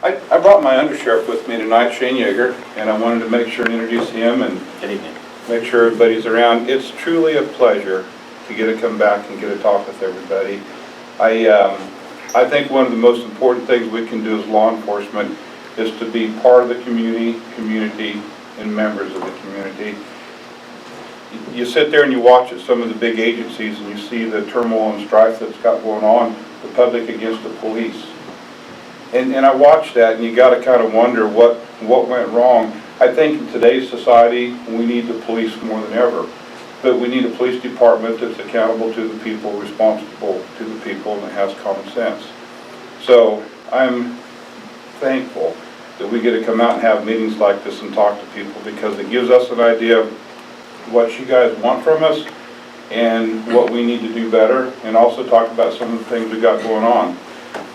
I brought my undersheriff with me tonight, Shane Yeager, and I wanted to make sure and introduce him and Good evening. make sure everybody's around. It's truly a pleasure to get to come back and get to talk with everybody. I think one of the most important things we can do as law enforcement is to be part of the community, and members of the community. You sit there and you watch at some of the big agencies and you see the turmoil and strife that's got going on, the public against the police. And I watched that, and you got to kind of wonder what went wrong. I think in today's society, we need the police more than ever. But we need a police department that's accountable to the people, responsible to the people, and that has common sense. So I'm thankful that we get to come out and have meetings like this and talk to people, because it gives us an idea of what you guys want from us and what we need to do better, and also talk about some of the things we got going on.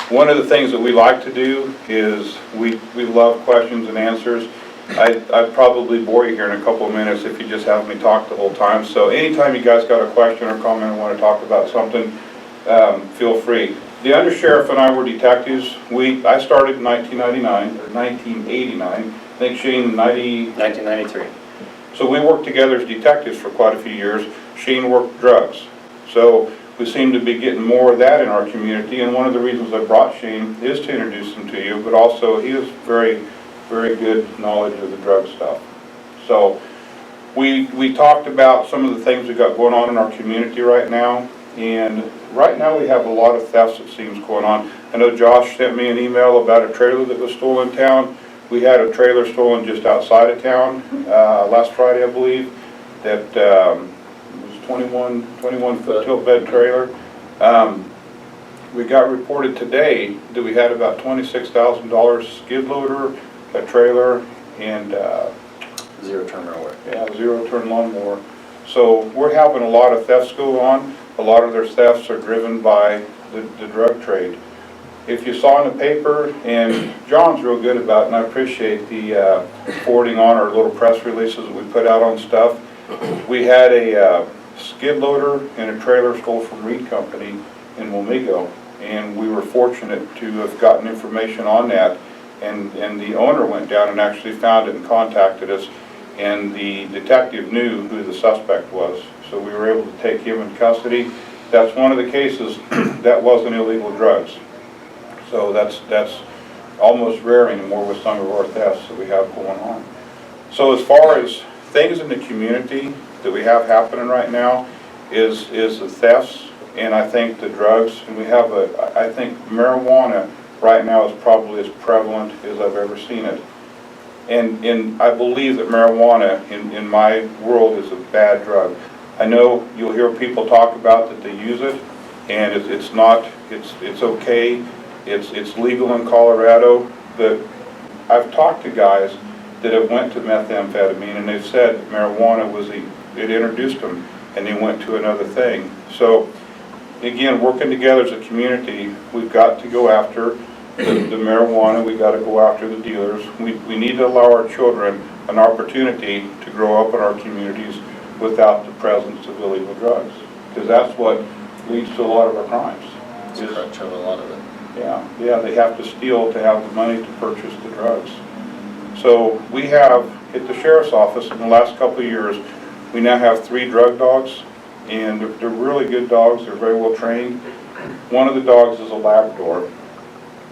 One of the things that we like to do is we love questions and answers. I'd probably bore you here in a couple of minutes if you just have me talk the whole time. So anytime you guys got a question or comment or want to talk about something, feel free. The undersheriff and I were detectives. I started in 1999 or 1989. I think Shane 1993. So we worked together as detectives for quite a few years. Shane worked drugs. So we seem to be getting more of that in our community, and one of the reasons I brought Shane is to introduce him to you, but also he has very, very good knowledge of the drug stuff. So we talked about some of the things we got going on in our community right now, and right now we have a lot of thefts that seems going on. I know Josh sent me an email about a trailer that was stolen in town. We had a trailer stolen just outside of town last Friday, I believe, that 21 foot tilt bed trailer. We got reported today that we had about $26,000 skid loader, a trailer, and Zero-turn mower. yeah, zero-turn lawnmower. So we're having a lot of thefts go on. A lot of their thefts are driven by the drug trade. If you saw in the paper, and John's real good about it, and I appreciate the forwarding on our little press releases that we put out on stuff. We had a skid loader and a trailer stole from Reed Company in Wamego, and we were fortunate to have gotten information on that, and the owner went down and actually found it and contacted us, and the detective knew who the suspect was, so we were able to take him in custody. That's one of the cases that wasn't illegal drugs, so that's almost rare anymore with some of our thefts that we have going on. So as far as things in the community that we have happening right now is the thefts, and I think the drugs, and we have I think marijuana right now is probably as prevalent as I've ever seen it. And I believe that marijuana in my world is a bad drug. I know you'll hear people talk about that they use it, and it's okay, it's legal in Colorado, but I've talked to guys that have went to methamphetamine, and they've said marijuana was it introduced them, and they went to another thing. So again, working together as a community, we've got to go after the marijuana, we've got to go after the dealers. We need to allow our children an opportunity to grow up in our communities without the presence of illegal drugs, because that's what leads to a lot of our crimes. It's a crutch of a lot of it. Yeah, they have to steal to have the money to purchase the drugs. So we have, at the sheriff's office in the last couple of years, we now have 3 drug dogs, and they're really good dogs, they're very well trained. One of the dogs is a Labrador,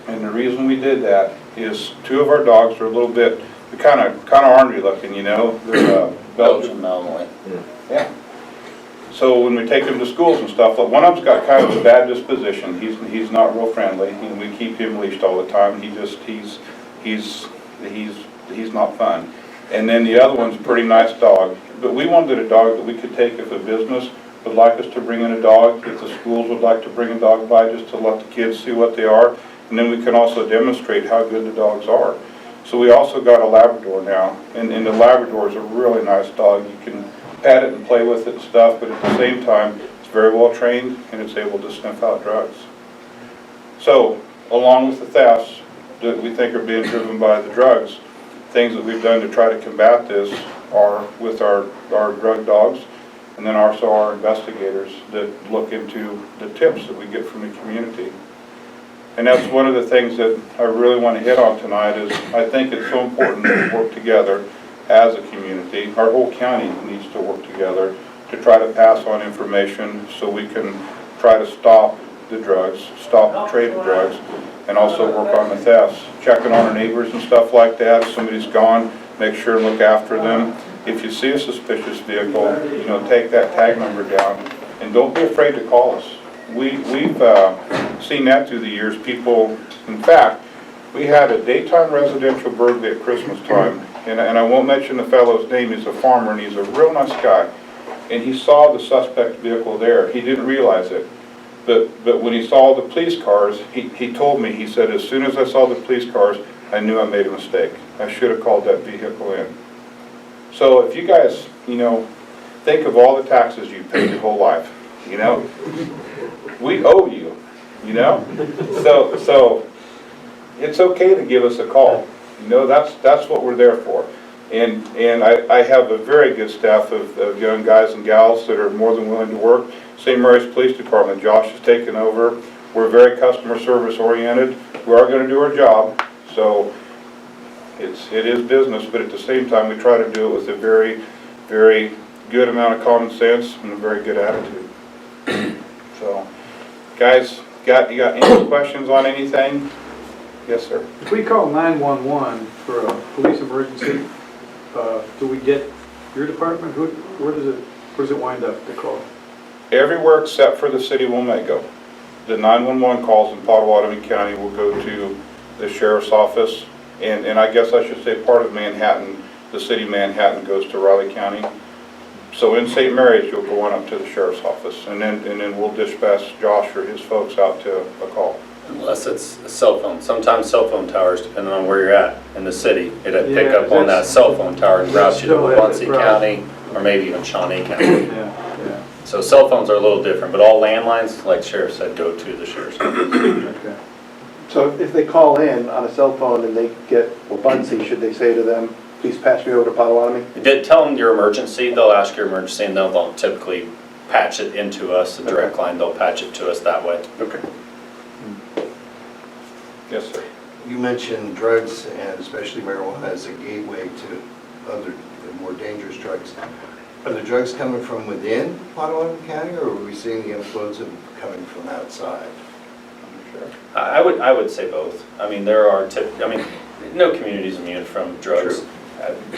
and the reason we did that is 2 of our dogs are a little bit, they're kind of ornery looking, you know. They're Belgian Malinois. Yeah. So when we take them to schools and stuff, like one of them's got kind of a bad disposition. He's not real friendly, and we keep him leashed all the time. He's not fun. And then the other one's a pretty nice dog. But we wanted a dog that we could take if a business would like us to bring in a dog, if the schools would like to bring a dog by just to let the kids see what they are. And then we can also demonstrate how good the dogs are. So we also got a Labrador now, and the Labrador is a really nice dog. You can pet it and play with it and stuff, but at the same time, it's very well trained and it's able to sniff out drugs. So, along with the thefts that we think are being driven by the drugs, things that we've done to try to combat this are with our drug dogs, and then also our investigators that look into the tips that we get from the community. And that's one of the things that I really want to hit on tonight is I think it's so important to work together as a community. Our whole county needs to work together to try to pass on information so we can try to stop the drugs, stop the trade of drugs, and also work on the thefts, checking on our neighbors and stuff like that. If somebody's gone, make sure and look after them. If you see a suspicious vehicle, take that tag number down, and don't be afraid to call us. We've seen that through the years. People, in fact, we had a daytime residential burglary at Christmas time, and I won't mention the fellow's name. He's a farmer, and he's a real nice guy. And he saw the suspect vehicle there. He didn't realize it. But when he saw the police cars, he told me, he said, as soon as I saw the police cars, I knew I made a mistake. I should have called that vehicle in. So if you guys, think of all the taxes you've paid your whole life, we owe you, So it's okay to give us a call. That's what we're there for. And I have a very good staff of young guys and gals that are more than willing to work. St. Mary's Police Department, Josh has taken over. We're very customer service oriented. We are going to do our job. So it is business, but at the same time we try to do it with a very, very good amount of common sense and a very good attitude. So, guys, you got any questions on anything? Yes, sir. If we call 911 for a police emergency, do we get your department? Where does it wind up, the call? Everywhere except for the city of Wamego. The 911 calls in Pottawatomie County will go to the sheriff's office, and I guess I should say part of Manhattan, the city of Manhattan goes to Riley County. So in St. Mary's, you'll go on up to the sheriff's office, and then we'll dispatch Josh or his folks out to a call. Unless it's a cell phone. Sometimes cell phone towers, depending on where you're at in the city, it'll pick up on that cell phone tower and route you to Muncie County or maybe even Shawnee County. Yeah. So cell phones are a little different, but all landlines, like Sheriff said, go to the sheriff's office. Okay. So if they call in on a cell phone and they get Buncie, should they say to them, please pass me over to Pottawatomie? Tell them your emergency. They'll ask your emergency, and they'll typically patch it into us, the direct line. They'll patch it to us that way. Okay. Yes, sir. You mentioned drugs, and especially marijuana, as a gateway to other more dangerous drugs. Are the drugs coming from within Pottawatomie County, or are we seeing the influence of coming from outside? Sure. I would say both. I mean, no community is immune from drugs.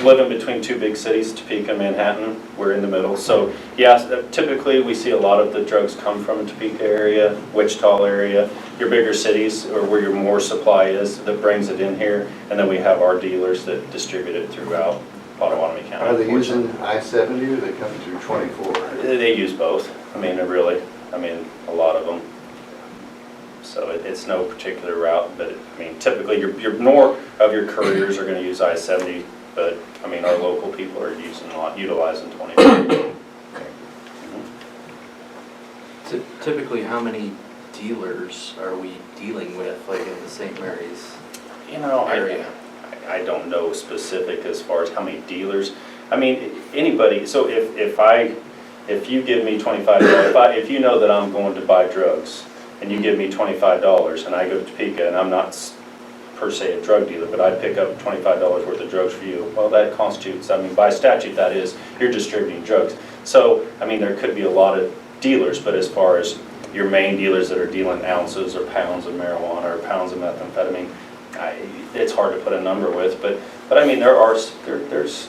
Living between two big cities, Topeka and Manhattan, we're in the middle. So yes, typically we see a lot of the drugs come from the Topeka area, Wichita area, your bigger cities, or where your more supply is that brings it in here. And then we have our dealers that distribute it throughout Pottawatomie County. Are they using I-70 or are they coming through 24? They use both. I mean, a lot of them. So it's no particular route, but typically your more of your couriers are going to use I-70, but our local people are utilizing 24. Typically, how many dealers are we dealing with, like in the St. Mary's area? I don't know specific as far as how many dealers. Anybody. So if you give me $25, if you know that I'm going to buy drugs, and you give me $25, and I go to Topeka, and I'm not per se a drug dealer, but I pick up $25 worth of drugs for you, well, that constitutes, by statute, that is, you're distributing drugs. So, there could be a lot of dealers, but as far as your main dealers that are dealing ounces or pounds of marijuana or pounds of methamphetamine, it's hard to put a number with, but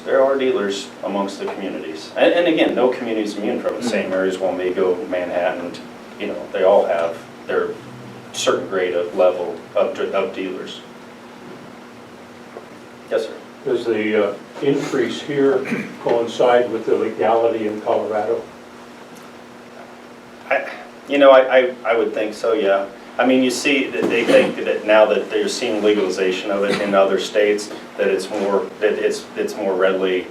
there are dealers amongst the communities. And again, no community is immune from it. St. Mary's, Wamego, Manhattan, they all have their certain grade of level of dealers. Yes, sir. Does the increase here coincide with the legality in Colorado? I would think so, yeah. You see that they think that now that they're seeing legalization of it in other states, that it's more readily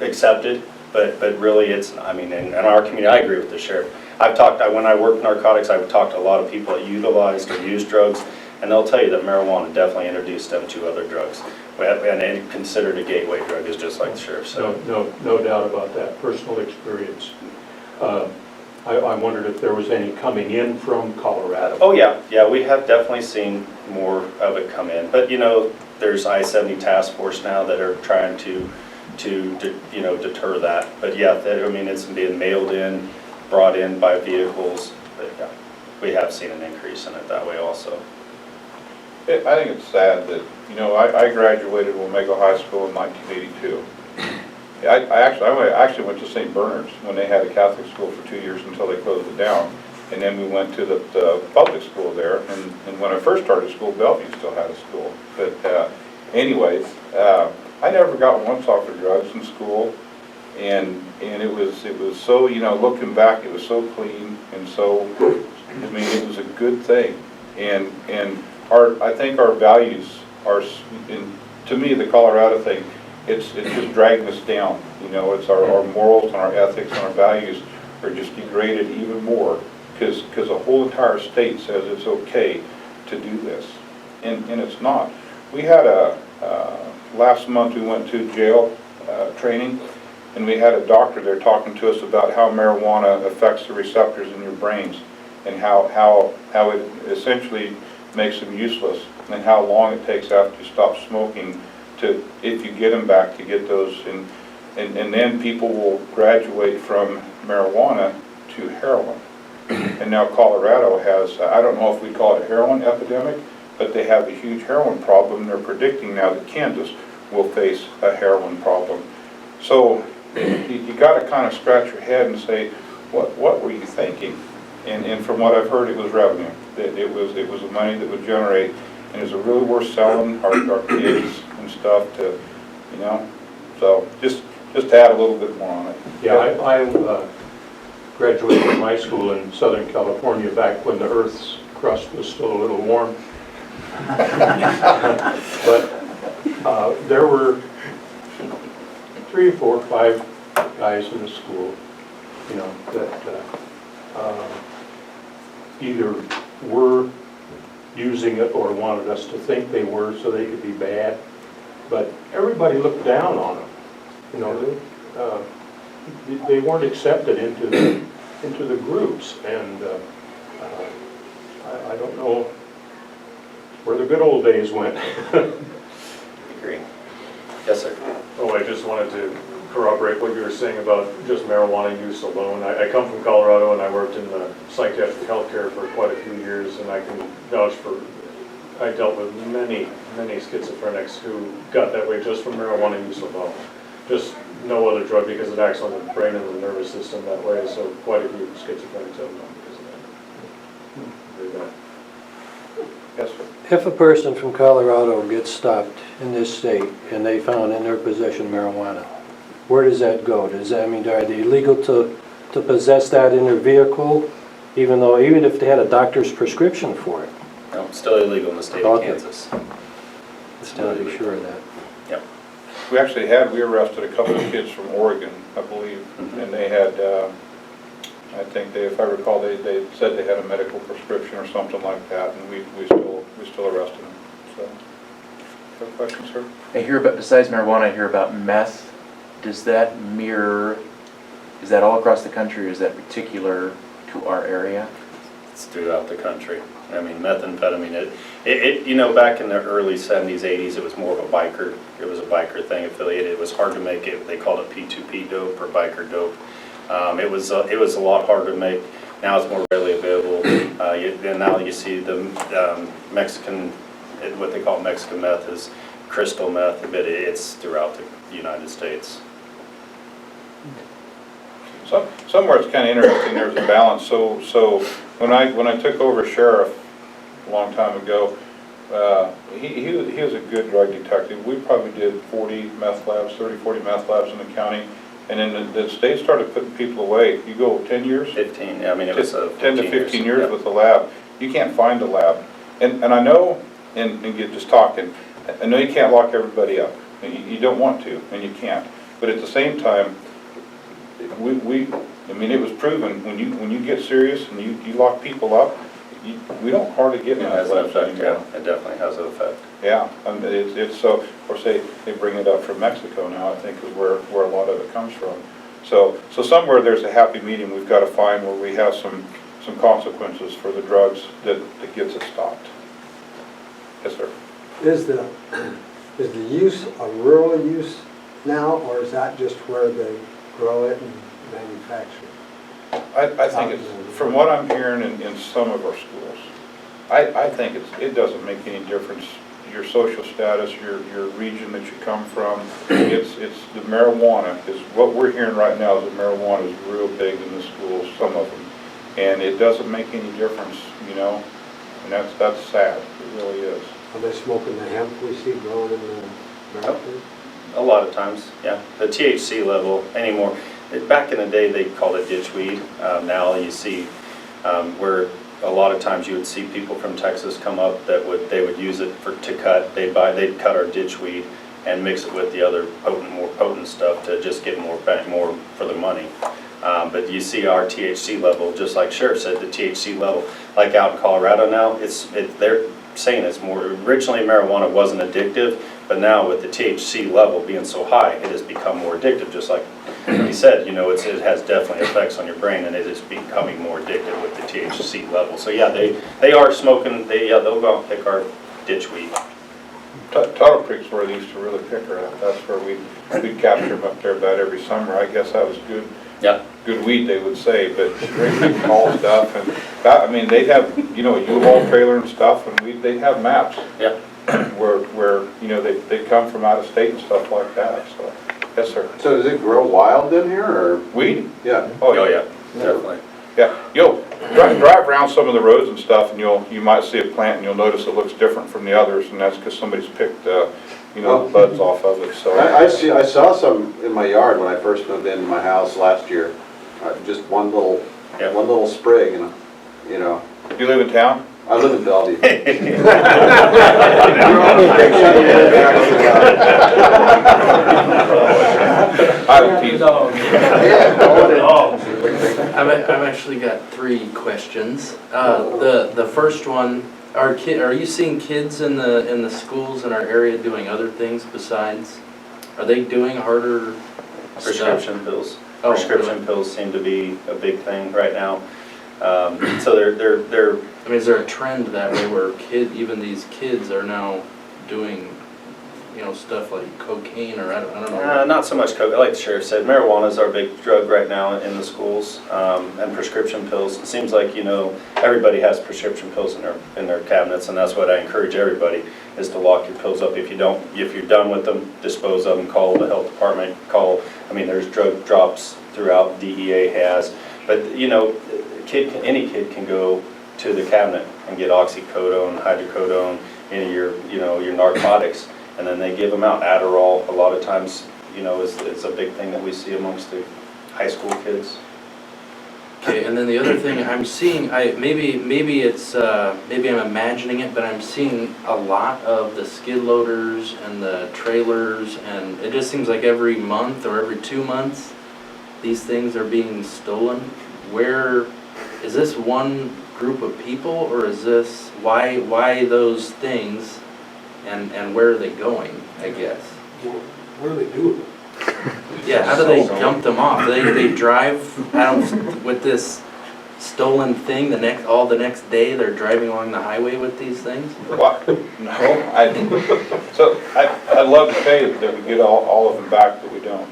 accepted. But really, it's, in our community, I agree with the sheriff. When I worked narcotics, I've talked to a lot of people that utilized or used drugs, and they'll tell you that marijuana definitely introduced them to other drugs. And they considered a gateway drug, is just like the sheriff said. No doubt about that, personal experience. I wondered if there was any coming in from Colorado. Oh, yeah, we have definitely seen more of it come in. But, you know, there's I-70 task force now that are trying to you know, deter that. But yeah, I mean, it's being mailed in, brought in by vehicles. But yeah, we have seen an increase in it that way also. I think it's sad that, you know, I graduated Wamego High School in 1982. I actually went to St. Bernard's when they had a Catholic school for 2 years until they closed it down. And then we went to the public school there, and when I first started school, Bellevue still had a school. But anyways, I never got once off of drugs in school, and it was so, you know, looking back, it was so clean, and so, I mean, it was a good thing. And I think our values are, to me, the Colorado thing, it's just dragging us down. You know, it's our morals and our ethics and our values are just degraded even more because the whole entire state says it's okay to do this, and it's not. We had last month we went to jail training, and we had a doctor there talking to us about how marijuana affects the receptors in your brains and how it essentially makes them useless, and how long it takes after you stop smoking to, if you get them back, to get those, and then people will graduate from marijuana to heroin. And now Colorado has, I don't know if we call it a heroin epidemic, but they have a huge heroin problem. They're predicting now that Kansas will face a heroin problem. So you got to kind of scratch your head and say, what were you thinking? And from what I've heard, it was revenue. It was the money that would generate, and is it really worth selling our kids and stuff to, you know? So just to add a little bit more on it. Yeah, I graduated from high school in Southern California back when the Earth's crust was still a little warm. But there were 3, 4, 5 guys in the school, you know, that either were using it or wanted us to think they were so they could be bad. But everybody looked down on them. You know, they weren't accepted into the groups, and I don't know where the good old days went. Agree. Yes, sir. Oh, I just wanted to corroborate what you were saying about just marijuana use alone. I come from Colorado, and I worked in the psychiatric healthcare for quite a few years, and I can vouch for, I dealt with many schizophrenics who got that way just from marijuana use alone. Just no other drug, because it acts on the brain and the nervous system that way, so quite a few schizophrenics have gone because of that. Yes, sir. If a person from Colorado gets stopped in this state and they found in their possession marijuana, where does that go? Does that mean, are they legal to possess that in their vehicle, even if they had a doctor's prescription for it? No, still illegal in the state of Kansas. Just to be sure of that. Yep. We arrested a couple of kids from Oregon, I believe, and they had, I think if I recall, they said they had a medical prescription or something like that, and we still arrested them. So, have questions, sir? I hear about, besides marijuana, I hear about meth. Does that mirror, is that all across the country, or is that particular to our area? It's throughout the country. I mean, methamphetamine, it you know, back in the early 70s, 80s, it was more of a biker. It was a biker thing affiliated. It was hard to make it. They called it P2P dope or biker dope. It was a lot harder to make. Now it's more readily available. And now you see the Mexican, what they call Mexican meth is crystal meth, but it's throughout the United States. Somewhere it's kind of interesting. There's a balance. So when I took over sheriff a long time ago, he was a good drug detective. We probably did 40 meth labs, 30, 40 meth labs in the county. And then the state started putting people away. You go 10 years? 15, I mean, it was 10 to 15 years Yep. with the lab. You can't find a lab. And I know, and get just talking, I know you can't lock everybody up. You don't want to, and you can't. But at the same time, I mean, it was proven, when you get serious and you lock people up, we don't hardly get It meth has an labs effect, anymore. yeah. It definitely has an effect. Yeah, it's so, or say they bring it up from Mexico now, I think is where a lot of it comes from. So somewhere there's a happy medium we've got to find where we have some consequences for the drugs that gets it stopped. Yes, sir. Is the use a rural use now, or is that just where they grow it and manufacture it? I think it's, from what I'm hearing in some of our schools, I think it doesn't make any difference, your social status, your region that you come from. It's the marijuana is, what we're hearing right now is that marijuana is real big in the schools, some of them. And it doesn't make any difference, you know, and that's sad, it really is. Are they smoking the hemp we see growing in the marijuana? A lot of times, yeah. The THC level anymore, back in the day, they called it ditchweed. Now you see where a lot of times you would see people from Texas come up that they would use it to cut. They'd cut our ditchweed and mix it with the other more potent stuff to just get more for the money. But you see our THC level, just like Sheriff said, the THC level, like out in Colorado now, they're saying it's more, originally marijuana wasn't addictive, but now with the THC level being so high, it has become more addictive, just like he said, you know, it has definitely effects on your brain, and it is becoming more addictive with the THC level. So yeah, they are smoking, they'll go out and pick our ditchweed. Tuttle Creek's where they used to really pick her at. That's where we'd capture them up there about every summer. I guess that was good. Yeah. Good weed, they would say, but drinking small stuff, and that, I mean, they'd have, you know, a U-Haul trailer and stuff, and they'd have maps. Yeah. Where, you know, they come from out of state and stuff like that, so, yes, sir. So does it grow wild in here, or? Weed? Yeah. Oh yeah, definitely. Yeah, you'll drive around some of the roads and stuff, and you might see a plant, and you'll notice it looks different from the others, and that's because somebody's picked, you know, the buds off of it, so. I saw some in my yard when I first moved into my house last year. Just one little sprig, and you know. You live in town? I live in Bellevue. I've actually got 3 questions. The first one, are you seeing kids in the schools in our area doing other things besides? Are they doing harder Prescription pills. Oh, Prescription really? pills seem to be a big thing right now. So they're I mean, is there a trend that way where even these kids are now doing, you know, stuff like cocaine or I don't know? not so much coke. Like the sheriff said, marijuana is our big drug right now in the schools, and prescription pills. It seems like, you know, everybody has prescription pills in their cabinets, and that's what I encourage everybody is to lock your pills up. If you're done with them, dispose of them. Call the health department. I mean, there's drug drops throughout. DEA has, but you know, any kid can go to the cabinet and get oxycodone, hydrocodone, any of your narcotics, and then they give them out. Adderall, a lot of times, you know, is a big thing that we see amongst the high school kids. Okay, and then the other thing I'm seeing, maybe I'm imagining it, but I'm seeing a lot of the skid loaders and the trailers, and it just seems like every month or every 2 months, these things are being stolen. Where is this one group of people, or is this why those things, and where are they going? I guess. What do they do? Yeah, how do they dump them off? They drive out with this stolen thing the next day they're driving along the highway with these things? What? No, I'd love to say that we get all of them back, but we don't.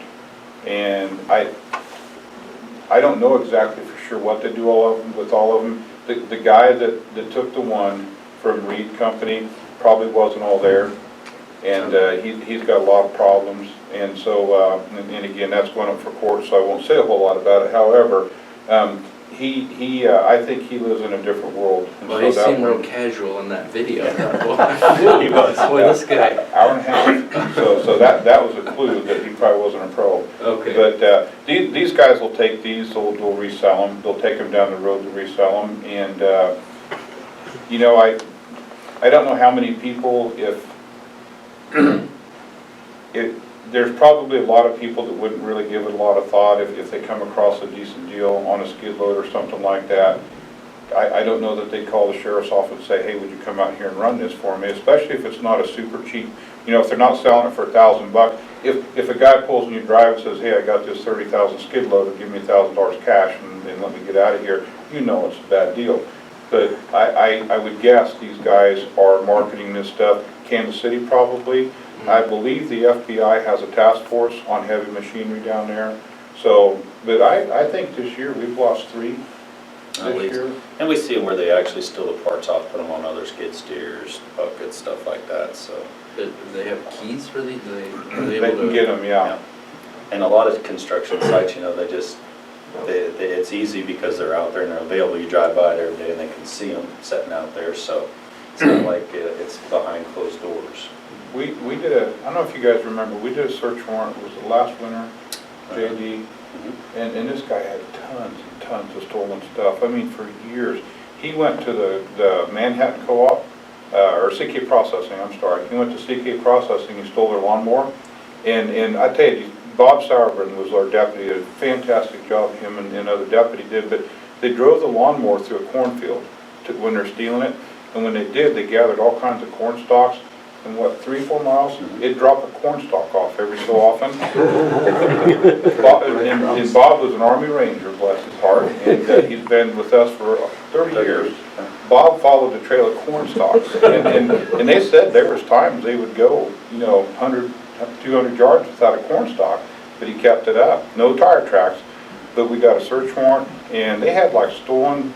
And I don't know exactly for sure what they do with all of them. The guy that took the one from Reed Company probably wasn't all there, and he's got a lot of problems. And so, and again, that's going up for court, so I won't say a whole lot about it. However, I think he lives in a different world. And Well, so he that seemed one- real casual in that video. He was. Boy, this guy. Hour and a half. So that was a clue that he probably wasn't a pro. Okay. But these guys will take these, they'll resell them, they'll take them down the road to resell them, and you know, I don't know how many people, there's probably a lot of people that wouldn't really give it a lot of thought if they come across a decent deal on a skid load or something like that. I don't know that they'd call the sheriff's office and say, hey, would you come out here and run this for me, especially if it's not a super cheap You know, if they're not selling it for $1,000, if a guy pulls in your drive and says, hey, I got this 30,000 skid loader, give me $1,000 cash and let me get out of here, you know it's a bad deal. But I would guess these guys are marketing this stuff. Kansas City probably. I believe the FBI has a task force on heavy machinery down there. So, but I think this year we've lost 3 At this least. year. And we see them where they actually steal the parts off, put them on other skid steers, buckets, stuff like that, so. Do they have keys for these? Are They able can to- get them, yeah. And a lot of construction sites, you know, it's easy because they're out there and they're available. You drive by it every day and they can see them sitting out there, so it's not like it's behind closed doors. We did I don't know if you guys remember, we did a search warrant, was it last winter, JD? And this guy had tons and tons of stolen stuff, I mean, for years. He went to the Manhattan Co-op, or CK Processing, I'm sorry. He went to CK Processing, he stole their lawnmower. And I tell you, Bob Sauerbrunn was our deputy, did a fantastic job, him and another deputy did, but they drove the lawnmower through a cornfield when they're stealing it. And when they did, they gathered all kinds of corn stalks. And what, 3-4 miles, it'd drop a corn stalk off every so often. And Bob was an Army Ranger, bless his heart, and he's been with us for 30 years. Bob followed the trail of corn stalks, and they said there was times they would go, you know, 100, 200 yards without a corn stalk, but he kept it up. No tire tracks, but we got a search warrant, and they had like stolen,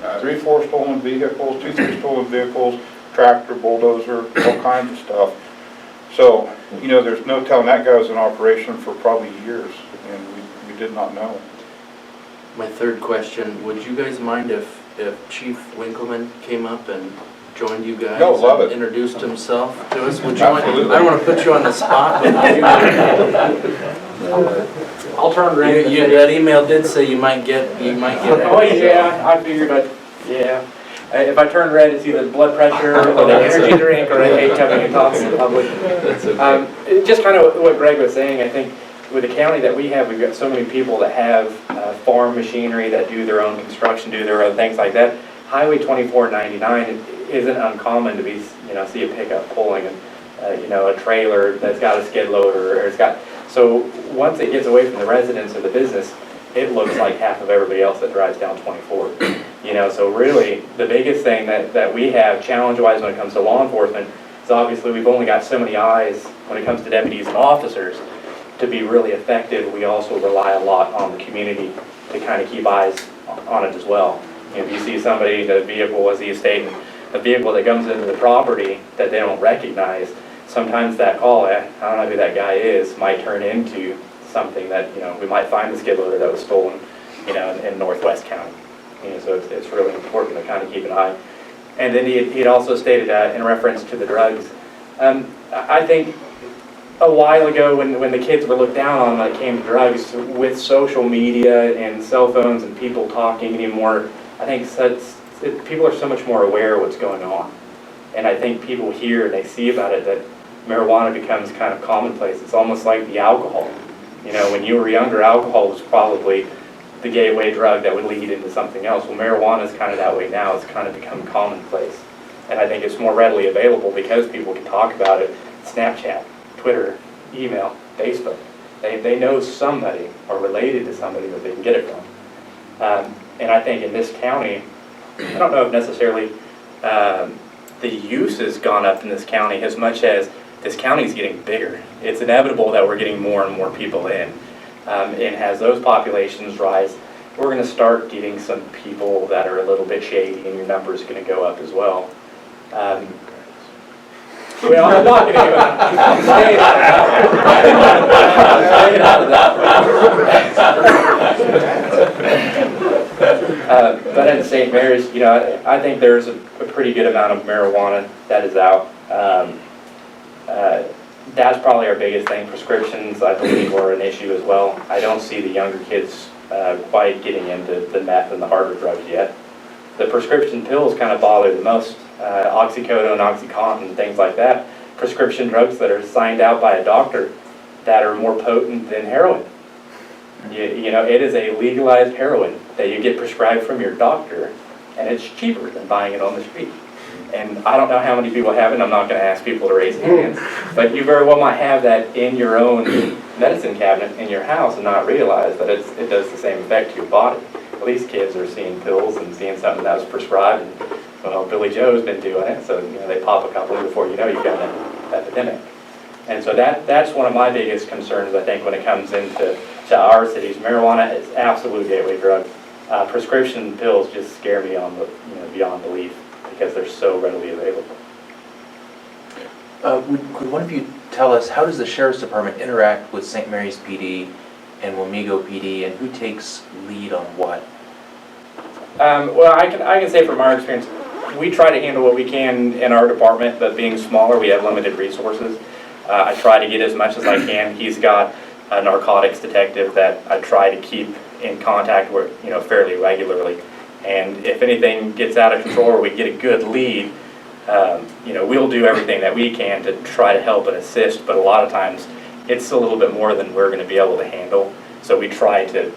3-4 stolen vehicles, 2-3 stolen vehicles, tractor, bulldozer, all kinds of stuff. So, you know, there's no telling, that guy was in operation for probably years, and we did not know. My third question, would you guys mind if Chief Winkleman came up and joined you guys? No, love it. And introduced himself to us? Would you mind? Absolutely. I don't want to put you on the spot, but would you? I'll turn red. That email did say you might get Oh, yeah, I figured yeah. If I turn red, it's either blood pressure or the energy drink, or I hate coming and talking in public. That's okay. Just kind of what Greg was saying, I think with the county that we have, we've got so many people that have farm machinery that do their own construction, do their own things like that. Highway 2499 isn't uncommon to be, you know, see a pickup pulling, you know, a trailer that's got a skid loader, or it's got. So once it gets away from the residents or the business, it looks like half of everybody else that drives down 24. You know, so really the biggest thing that we have challenge-wise when it comes to law enforcement is obviously we've only got so many eyes when it comes to deputies and officers. To be really effective, we also rely a lot on the community to kind of keep eyes on it as well. You know, if you see somebody, the vehicle was the estate, and a vehicle that comes into the property that they don't recognize, sometimes that call, I don't know who that guy is, might turn into something that, you know, we might find the skid loader that was stolen, you know, in Northwest County. You know, so it's really important to kind of keep an eye. And then he also stated in reference to the drugs. I think a while ago when the kids were looked down on when it came to drugs, with social media and cell phones and people talking anymore, I think people are so much more aware of what's going on. And I think people hear and they see about it that marijuana becomes kind of commonplace. It's almost like the alcohol. You know, when you were younger, alcohol was probably the gateway drug that would lead into something else. Well, marijuana is kind of that way now. It's kind of become commonplace. And I think it's more readily available because people can talk about it. Snapchat, Twitter, email, Facebook. They know somebody or related to somebody that they can get it from. And I think in this county, I don't know if necessarily the use has gone up in this county as much as this county is getting bigger. It's inevitable that we're getting more and more people in. And as those populations rise, we're going to start getting some people that are a little bit shady, and your number is going to go up as well. Well, I'm not going to go out. I'm staying out of that. But in St. Mary's, you know, I think there's a pretty good amount of marijuana that is out. That's probably our biggest thing. Prescriptions, I believe, are an issue as well. I don't see the younger kids quite getting into the meth and the harder drugs yet. The prescription pills kind of bother the most. Oxycodone, Oxycontin, things like that. Prescription drugs that are signed out by a doctor that are more potent than heroin. You know, it is a legalized heroin that you get prescribed from your doctor, and it's cheaper than buying it on the street. And I don't know how many people have it, and I'm not gonna ask people to raise hands, but you very well might have that in your own medicine cabinet in your house and not realize that it does the same effect to your body. Well, these kids are seeing pills and seeing something that was prescribed, and well, Billy Joe's been doing it, so they pop a couple before you know you've got an epidemic. And so that's one of my biggest concerns, I think, when it comes into our cities. Marijuana is absolute gateway drug. Prescription pills just scare me beyond belief because they're so readily available. Could one of you tell us, how does the Sheriff's Department interact with St. Mary's PD and Wamego PD, and who takes lead on what? Well, I can say from our experience, we try to handle what we can in our department, but being smaller, we have limited resources. I try to get as much as I can. He's got a narcotics detective that I try to keep in contact with, fairly regularly. And if anything gets out of control or we get a good lead, we'll do everything that we can to try to help and assist, but a lot of times it's a little bit more than we're going to be able to handle. So we try to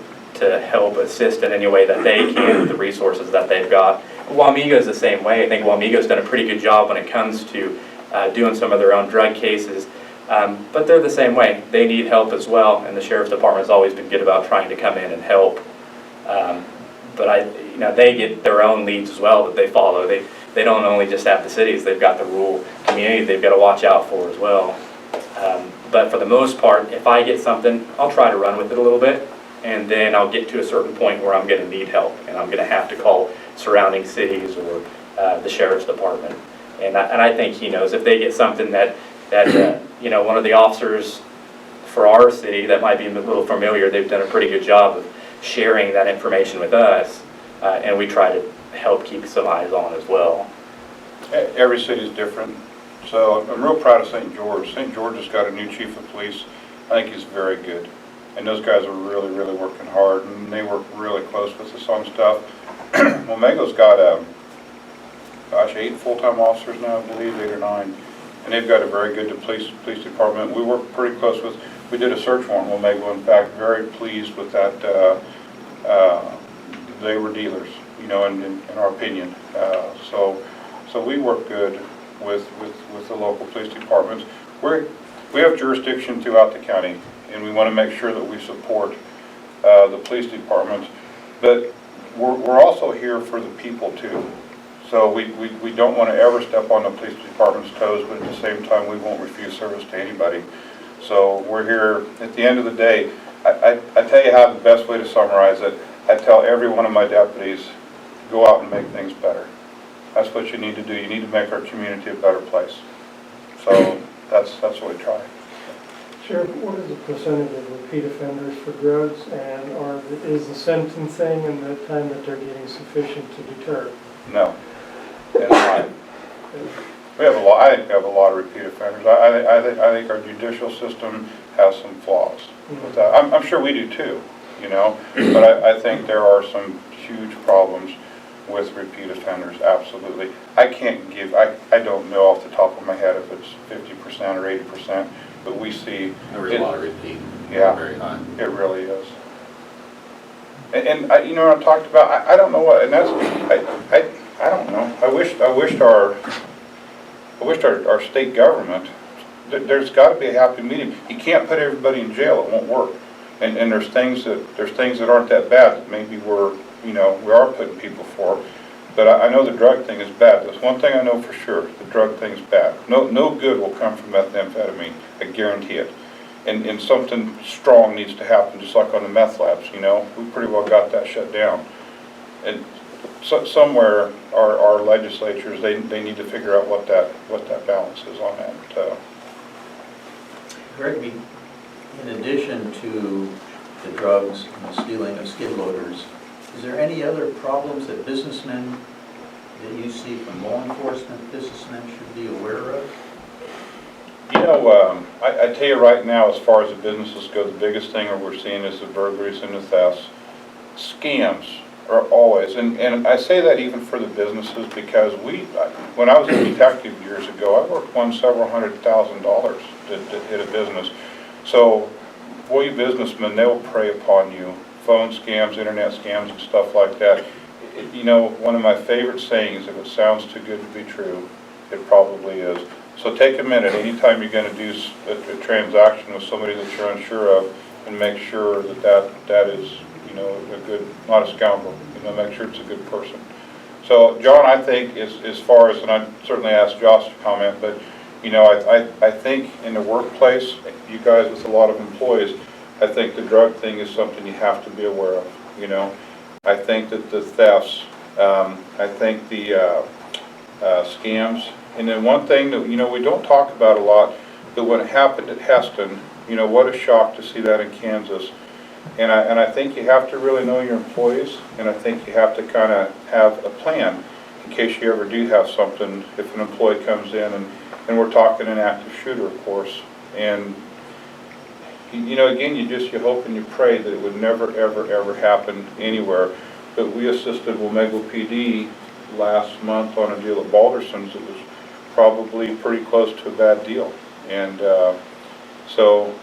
help assist in any way that they can with the resources that they've got. Wamego's the same way. I think Wamego's done a pretty good job when it comes to doing some of their own drug cases, but they're the same way. They need help as well, and the Sheriff's Department's always been good about trying to come in and help. But they get their own leads as well that they follow. They don't only just have the cities, they've got the rural community they've got to watch out for as well. But for the most part, if I get something, I'll try to run with it a little bit, and then I'll get to a certain point where I'm going to need help, and I'm going to have to call surrounding cities or the Sheriff's Department. And I think he knows if they get something that one of the officers for our city that might be a little familiar, they've done a pretty good job of sharing that information with us, and we try to help keep some eyes on as well. Every city is different, so I'm real proud of St. George. St. George has got a new chief of police. I think he's very good, and those guys are really, really working hard, and they work really close with us on stuff. Wamego's got 8 full-time officers now, I believe, 8 or 9, and they've got a very good police department. We work pretty close with. We did a search warrant in Wamego. In fact, very pleased with that. They were dealers, in our opinion. So we work good with the local police departments. We have jurisdiction throughout the county, and we want to make sure that we support the police departments. But we're also here for the people too. So we don't want to ever step on the police department's toes, but at the same time we won't refuse service to anybody. So we're here. At the end of the day, I tell you how the best way to summarize it. I tell every one of my deputies, go out and make things better. That's what you need to do. You need to make our community a better place. So that's what we try. Sheriff, what is the percentage of repeat offenders for drugs, and is the sentencing and the time that they're getting sufficient to deter? No, it's not. We have a lot. I think we have a lot of repeat offenders. I think our judicial system has some flaws. With that. I'm sure we do too, But I think there are some huge problems with repeat offenders. Absolutely. I can't give. I don't know off the top of my head if it's 50% or 80%, but we see. There's a lot of repeat. Yeah, very high. It really is. And I talked about. I don't know what, and that's. I don't know. I wished our state government. There's got to be a happy medium. You can't put everybody in jail; it won't work. And there's things that aren't that bad that maybe we are putting people for. But I know the drug thing is bad. That's one thing I know for sure. The drug thing is bad. No good will come from methamphetamine. I guarantee it. And something strong needs to happen, just like on the meth labs. We pretty well got that shut down. And somewhere our legislatures they need to figure out what that balance is on that. Greg, in addition to the drugs and the stealing of skid loaders, is there any other problems that businessmen that you see from law enforcement businessmen should be aware of? I tell you right now, as far as the businesses go, the biggest thing that we're seeing is the burglaries and the thefts. Scams are always, and I say that even for the businesses because when I was a detective years ago, I won several $100,000 to hit a business. So, boy, you businessmen, they'll prey upon you. Phone scams, internet scams, and stuff like that. you know, one of my favorite sayings, if it sounds too good to be true, it probably is. So take a minute, anytime you're gonna do a transaction with somebody that you're unsure of, and make sure that is, you know, a good, not a scoundrel, you know, make sure it's a good person. So, John, I think as far as, and I certainly asked Josh to comment, but, you know, I think in the workplace, you guys with a lot of employees, I think the drug thing is something you have to be aware of, you know. I think that the thefts, I think the scams, and then one thing that, you know, we don't talk about a lot, that when it happened at Heston, you know, what a shock to see that in Kansas. And I think you have to really know your employees, and I think you have to kind of have a plan in case you ever do have something, if an employee comes in, and we're talking an active shooter, of course. And, you know, again, you hope and you pray that it would never, ever, ever happen anywhere. But we assisted Wamego PD last month on a deal at Balderson's. It was probably pretty close to a bad deal. And so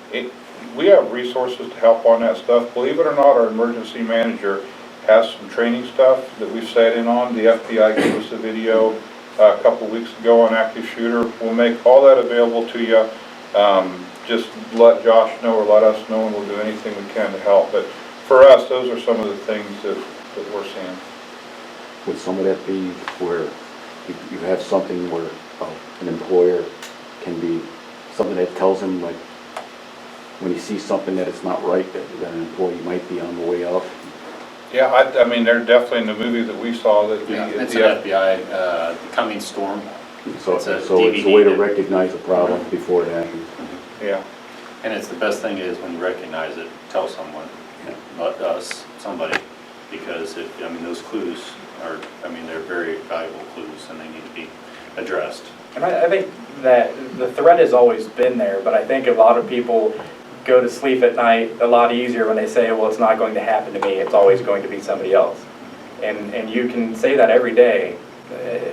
we have resources to help on that stuff. Believe it or not, our emergency manager has some training stuff that we've sat in on. The FBI gave us a video a couple weeks ago on active shooter. We'll make all that available to you. Just let Josh know or let us know, and we'll do anything we can to help. But for us, those are some of the things that we're seeing. Would some of that be where you have something where an employer can be, something that tells him, like, when he sees something that it's not right, that an employee might be on the way up? Yeah, I mean, they're definitely in the movie that we saw that It's an FBI coming storm. So It's a it's a way to recognize a problem before it happens. Yeah. And it's the best thing is when you recognize it, tell someone, us, somebody, because I mean, those clues are, I mean, they're very valuable clues and they need to be addressed. And I think that the threat has always been there, but I think a lot of people go to sleep at night a lot easier when they say, well, it's not going to happen to me, it's always going to be somebody else. And you can say that every day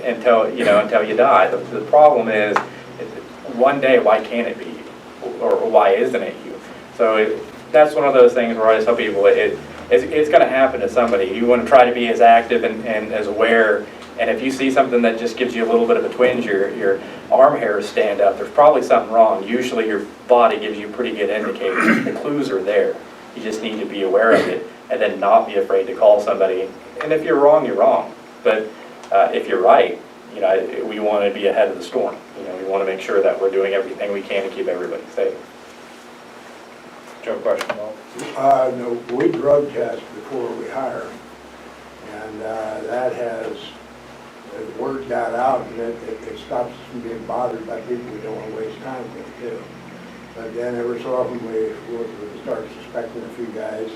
until you die. The problem is, one day, why can't it be you? Or why isn't it you? So that's one of those things where I tell people it's going to happen to somebody. You want to try to be as active and as aware. And if you see something that just gives you a little bit of a twinge, your arm hairs stand up, there's probably something wrong. Usually your body gives you pretty good indicators. The clues are there. You just need to be aware of it and then not be afraid to call somebody. And if you're wrong, you're wrong. But if you're right, you know, we want to be ahead of the storm. You know, we want to make sure that we're doing everything we can to keep everybody safe. Joe, question, Bob? No, we drug test before we hire, and that has worked that out, and it stops us from being bothered by people we don't want to waste time with too. But then every so often we start suspecting a few guys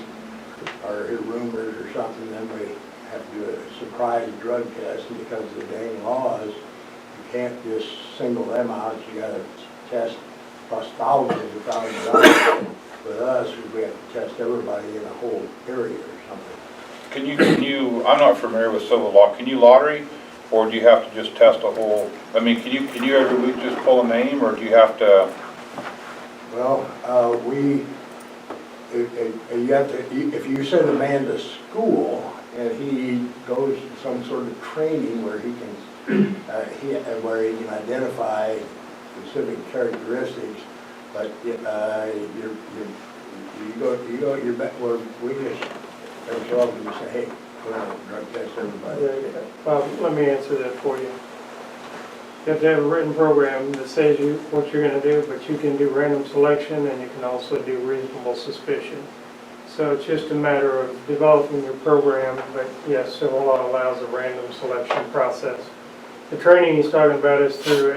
or hear rumors or something, then we have to do a surprise drug test, and because of the dang laws, you can't just single them out. You got to test plus thousands of $1,000. With us, we have to test everybody in a whole area or something. Can you? I'm not familiar with civil law. Can you lottery, or do you have to just test a whole? I mean, can you every week just pull a name, or do you have to? Well, you have to. If you send a man to school and he goes to some sort of training where he can, where he can identify specific characteristics. But you just every so often you say, hey, we're going to drug test everybody. Let me answer that for you. You have to have a written program that says what you're going to do, but you can do random selection and you can also do reasonable suspicion. So it's just a matter of developing your program, but yes, civil law allows a random selection process. The training he's talking about is through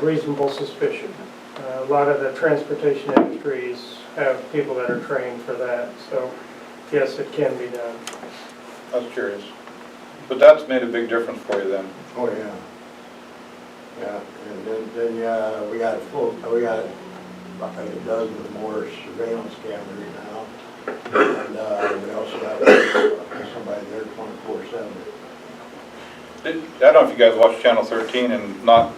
reasonable suspicion. A lot of the transportation industries have people that are trained for that, so yes, it can be done. I was curious, but that's made a big difference for you then. Oh yeah, yeah, and then we got about a dozen or more surveillance cameras now, and we also have somebody there 24/7. I don't know if you guys watch Channel 13, and not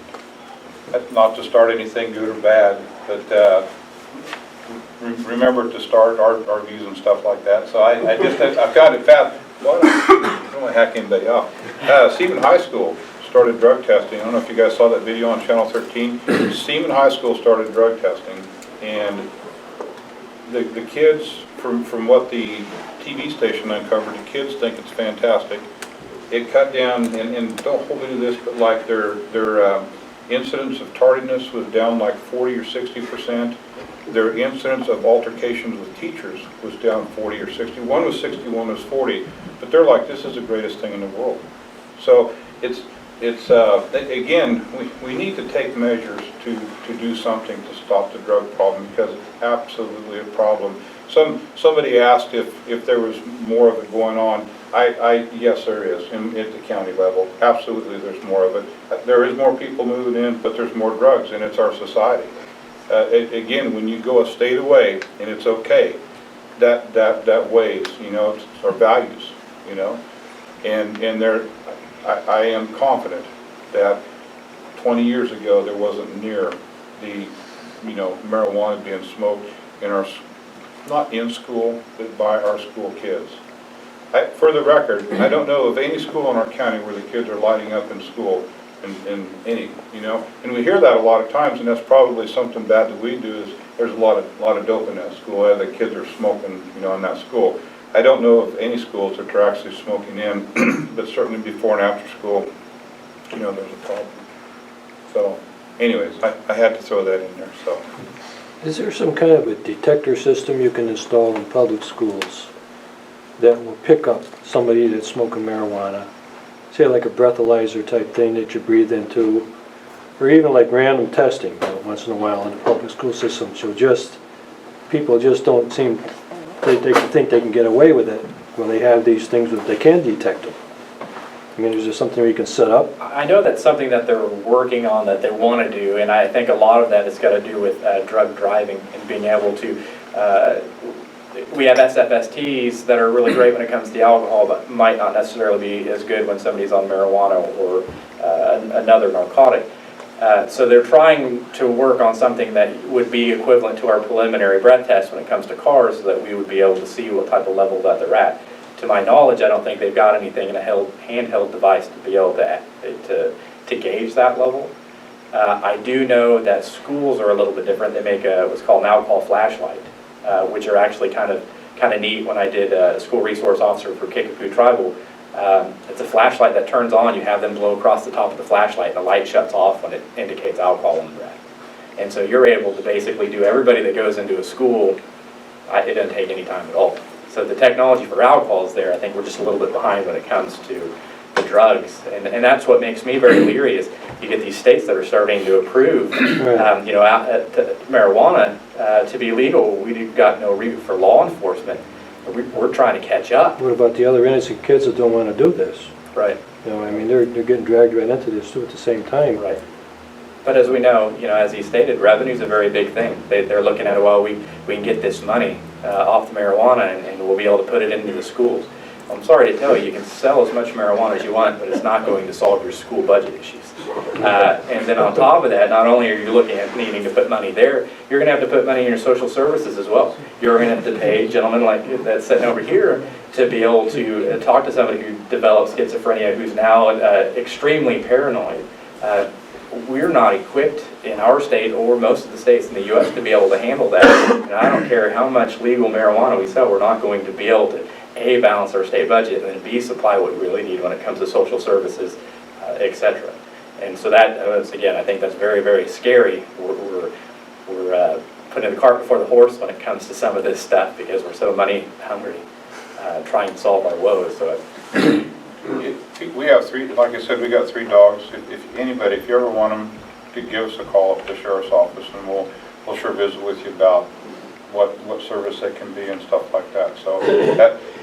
to start anything good or bad, but remember to start our views and stuff like that. So I found it Well, I don't want to hack anybody off. Seaman High School started drug testing. I don't know if you guys saw that video on Channel 13. Seaman High School started drug testing, and the kids, from what the TV station uncovered, the kids think it's fantastic. It cut down, and don't hold me to this, but like their incidence of tardiness was down like 40 or 60%. Their incidence of altercations with teachers was down 40 or 60. One was 60, one was 40. But they're like, this is the greatest thing in the world. So it's again, we need to take measures to do something to stop the drug problem, because it's absolutely a problem. Somebody asked if there was more of it going on. Yes, there is at the county level. Absolutely, there's more of it. There is more people moving in, but there's more drugs, and it's our society. Again, when you go a state away, and it's okay, that weighs, you know, it's our values, you know, and there, I am confident that 20 years ago there wasn't near the, you know, marijuana being smoked in our, not in school, but by our school kids. For the record, I don't know of any school in our county where the kids are lighting up in school, in any, you know, and we hear that a lot of times, and that's probably something bad that we do. Is there's a lot of dope in that school, and the kids are smoking, you know, in that school. I don't know of any schools that are actually smoking in, but certainly before and after school, you know, there's a problem. So, anyways, I had to throw that in there. So, is there some kind of a detector system you can install in public schools that will pick up somebody that's smoking marijuana? Say like a breathalyzer type thing that you breathe into, or even like random testing, you know, once in a while in the public school system. So people just don't seem, they think they can get away with it when they have these things that they can detect them. I mean, is there something where you can set up? I know that's something that they're working on, that they want to do, and I think a lot of that has got to do with drug driving and being able to, we have SFSTs that are really great when it comes to alcohol, but might not necessarily be as good when somebody's on marijuana or another narcotic. So they're trying to work on something that would be equivalent to our preliminary breath test when it comes to cars, so that we would be able to see what type of level that they're at. To my knowledge, I don't think they've got anything in a handheld device to be able to gauge that level. I do know that schools are a little bit different. They make what's called an alcohol flashlight, which are actually kind of neat. When I did a school resource officer for Kickapoo Tribal, it's a flashlight that turns on. You have them blow across the top of the flashlight, and the light shuts off when it indicates alcohol in the breath. And so you're able to basically do everybody that goes into a school. It doesn't take any time at all. So the technology for alcohol is there. I think we're just a little bit behind when it comes to the drugs, and that's what makes me very leery. Is you get these states that are starting to approve, marijuana to be legal. We've got no reason for law enforcement. We're trying to catch up. What about the other innocent kids that don't want to do this? Right. You know, I mean, they're getting dragged right into this too at the same time. Right. But as we know, as he stated, revenue is a very big thing. They're looking at, well, we can get this money off the marijuana, and we'll be able to put it into the schools. I'm sorry to tell you, you can sell as much marijuana as you want, but it's not going to solve your school budget issues. And then on top of that, not only are you looking at needing to put money there, you're going to have to put money in your social services as well. You're going to have to pay gentlemen like that's sitting over here to be able to talk to somebody who develops schizophrenia, who's now extremely paranoid. We're not equipped in our state or most of the states in the U.S. to be able to handle that. And I don't care how much legal marijuana we sell, we're not going to be able to A, balance our state budget, and then B, supply what we really need when it comes to social services, etc. And so that, again, I think that's very, very scary. We're putting the cart before the horse when it comes to some of this stuff, because we're so money hungry, trying to solve our woes. So we have three, like I said, we got 3 dogs. If anybody, if you ever want them, to give us a call up to the sheriff's office, and we'll sure visit with you about what service they can be and stuff like that. So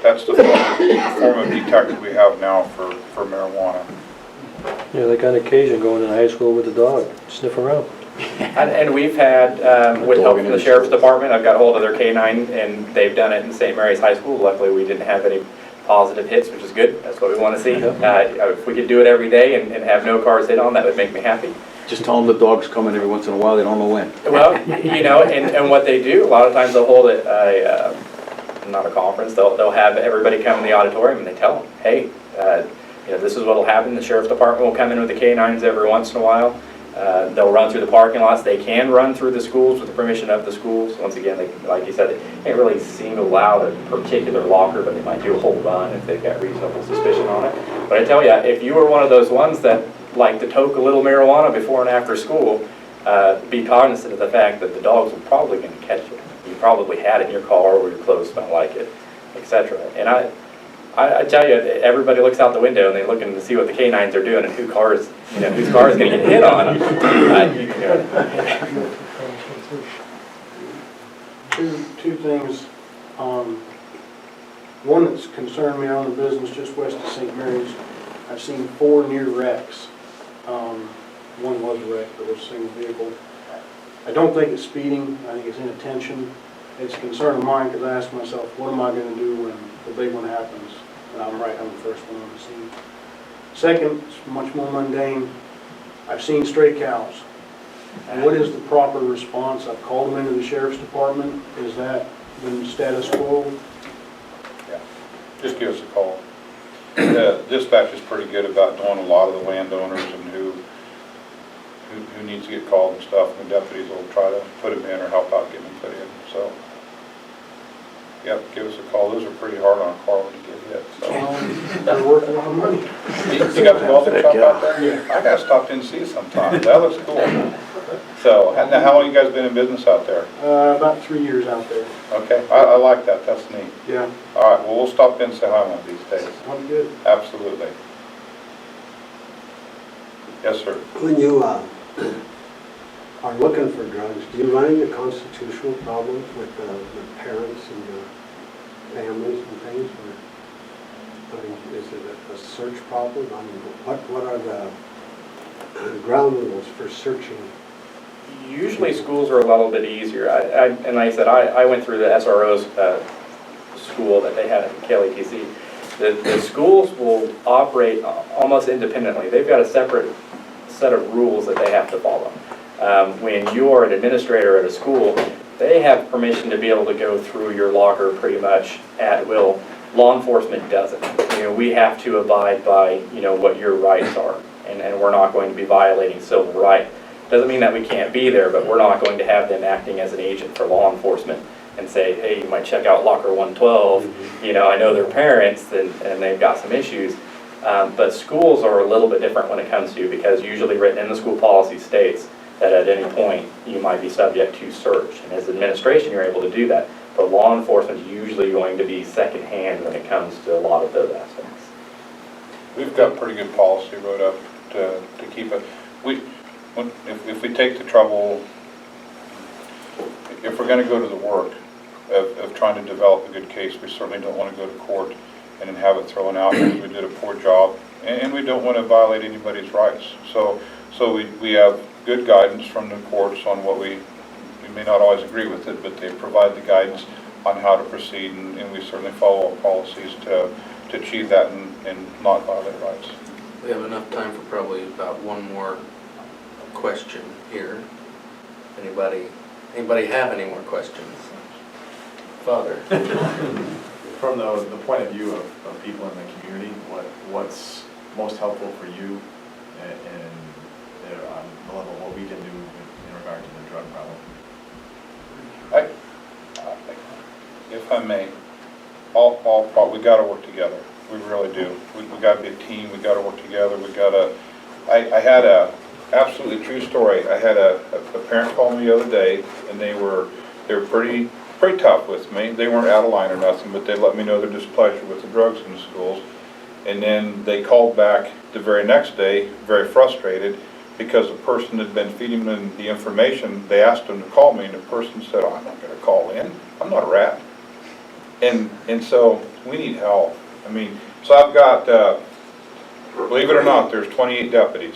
that's the form of detector we have now for marijuana. Yeah, like on occasion going to high school with the dog, sniff around. And we've had, with help from the sheriff's department, I've got a hold of their K-9, and they've done it in St. Mary's High School. Luckily, we didn't have any positive hits, which is good. That's what we want to see. If we could do it every day and have no cars hit on, that would make me happy. Just tell them the dog's coming every once in a while, they don't know when. Well, and what they do, a lot of times they'll hold a not a conference, they'll have everybody come in the auditorium and they tell them, hey, this is what'll happen. The sheriff's department will come in with the K-9s every once in a while. They'll run through the parking lots. They can run through the schools with the permission of the schools. Once again, like you said, they can't really single out a particular locker, but they might do a whole run if they've got reasonable suspicion on it. But I tell you, if you were one of those ones that like to toke a little marijuana before and after school, be cognizant of the fact that the dogs are probably going to catch it. You probably had it in your car or your clothes smell like it, etc. And I tell you, everybody looks out the window and they're looking to see what the K-9s are doing and whose car is going to get hit on. Two things. One that's concerned me on the business just west of St. Mary's. I've seen 4 near wrecks. One was wrecked, but it was a single vehicle. I don't think it's speeding. I think it's inattention. It's a concern of mine because I ask myself, what am I going to do when the big one happens? And I'm the first one on the scene. Second, it's much more mundane. I've seen stray cows. What is the proper response? I've called them into the sheriff's department. Is that the status quo? Yeah, just give us a call. Dispatch is pretty good about knowing a lot of the landowners and who needs to get called and stuff, and the deputies will try to put them in or help out getting them put in. So, yep, give us a call. Those are pretty hard on a car when you get hit. So. They're worth a lot of money. You got the welding shop out there? Yeah. I got to stop in and see you sometime. That looks cool. So, now how long you guys been in business out there? About 3 years out there. Okay, I like that. That's neat. Yeah. All right, well, we'll stop in and say hi one of these days. I'm good. Absolutely. Yes, sir. When you are looking for drugs, do you run into constitutional problems with the parents and the families and things? Or, I mean, is it a search problem? I mean, what are the ground rules for searching? Usually schools are a little bit easier. And like I said, I went through the SRO's school that they had at KLETC. The schools will operate almost independently. They've got a separate set of rules that they have to follow. When you are an administrator at a school, they have permission to be able to go through your locker pretty much at will. Law enforcement doesn't. We have to abide by, what your rights are, and we're not going to be violating civil rights. Doesn't mean that we can't be there, but we're not going to have them acting as an agent for law enforcement and say, hey, you might check out locker 112. I know they're parents and they've got some issues. But schools are a little bit different when it comes to, because usually written in the school policy states that at any point you might be subject to search. And as administration, you're able to do that. But law enforcement is usually going to be second hand when it comes to a lot of those aspects. We've got pretty good policy wrote up to keep it. If we take the trouble, if we're going to go to the work of trying to develop a good case, we certainly don't want to go to court and then have it thrown out because we did a poor job, and we don't want to violate anybody's rights. So we have good guidance from the courts on what we may not always agree with it, but they provide the guidance on how to proceed, and we certainly follow our policies to achieve that and not violate rights. We have enough time for probably about one more question here. Anybody have any more questions? Father. From the point of view of people in the community, what's most helpful for you on the level of what we can do in regard to the drug problem? If I may, we got to work together. We really do. We got to be a team. We got to work together. We got to. I had a absolutely true story. I had a parent call me the other day, and they were pretty tough with me. They weren't out of line or nothing, but they let me know their displeasure with the drugs in the schools. And then they called back the very next day, very frustrated, because the person had been feeding them the information. They asked them to call me, and the person said, "Oh, I'm not going to call in. I'm not a rat." And so we need help. I mean, so I've got, believe it or not, there's 28 deputies.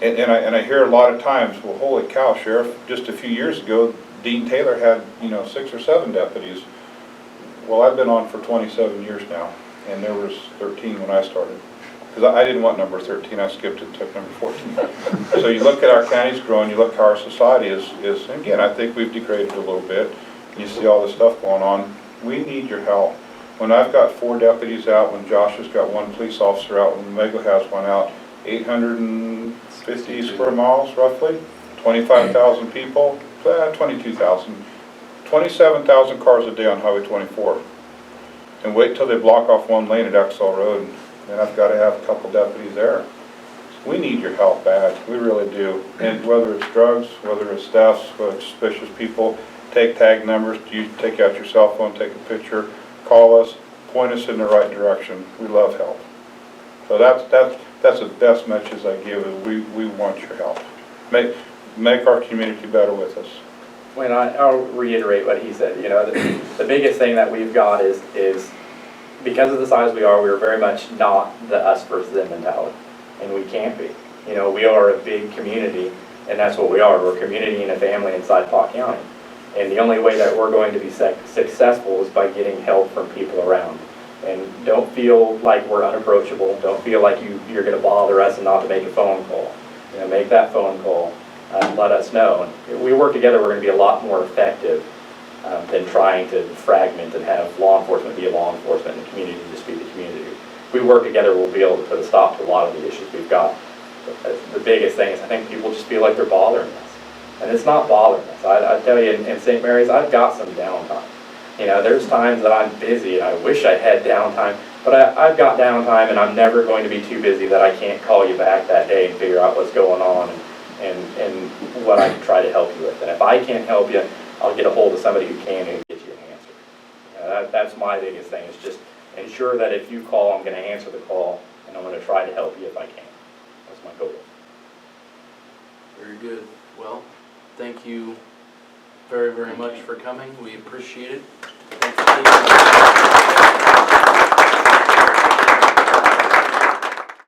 And I hear a lot of times, well, holy cow, Sheriff, just a few years ago, Dean Taylor had, 6 or 7 deputies. Well, I've been on for 27 years now, and there was 13 when I started. Because I didn't want number 13, I skipped it, took number 14. So you look at our counties growing, you look how our society is, and again, I think we've degraded a little bit. You see all this stuff going on. We need your help. When I've got 4 deputies out, when Josh has got 1 police officer out, when Mego has one out, 850 square miles roughly, 25,000 people, 22,000, 27,000 cars a day on Highway 24. And wait till they block off 1 lane at Exel Road, and then I've got to have a couple deputies there. We need your help bad, we really do. And whether it's drugs, whether it's thefts, whether it's suspicious people, take tag numbers, you take out your cell phone, take a picture, call us, point us in the right direction. We love help. So that's the best message I give is we want your help. Make our community better with us. When I'll reiterate what he said, you know, the biggest thing that we've got is because of the size we are, we're very much not the us versus them mentality. And we can't be. You know, we are a big community, and that's what we are. We're a community and a family inside Pot County. And the only way that we're going to be successful is by getting help from people around. And don't feel like we're unapproachable. Don't feel like you're going to bother us and not to make a phone call. You know, make that phone call. Let us know. If we work together, we're going to be a lot more effective than trying to fragment and have law enforcement be law enforcement and the community just be the community. If we work together, we'll be able to put a stop to a lot of the issues we've got. The biggest thing is I think people just feel like they're bothering us. And it's not bothering us. I tell you, in St. Mary's, I've got some downtime. You know, there's times that I'm busy and I wish I had downtime, but I've got downtime and I'm never going to be too busy that I can't call you back that day and figure out what's going on and what I can try to help you with. And if I can't help you, I'll get a hold of somebody who can and get you an answer. You know, that's my biggest thing, is just ensure that if you call, I'm going to answer the call and I'm going to try to help you if I can. That's my goal. Very good. Well, thank you very, very much for coming. We appreciate it. Thanks for taking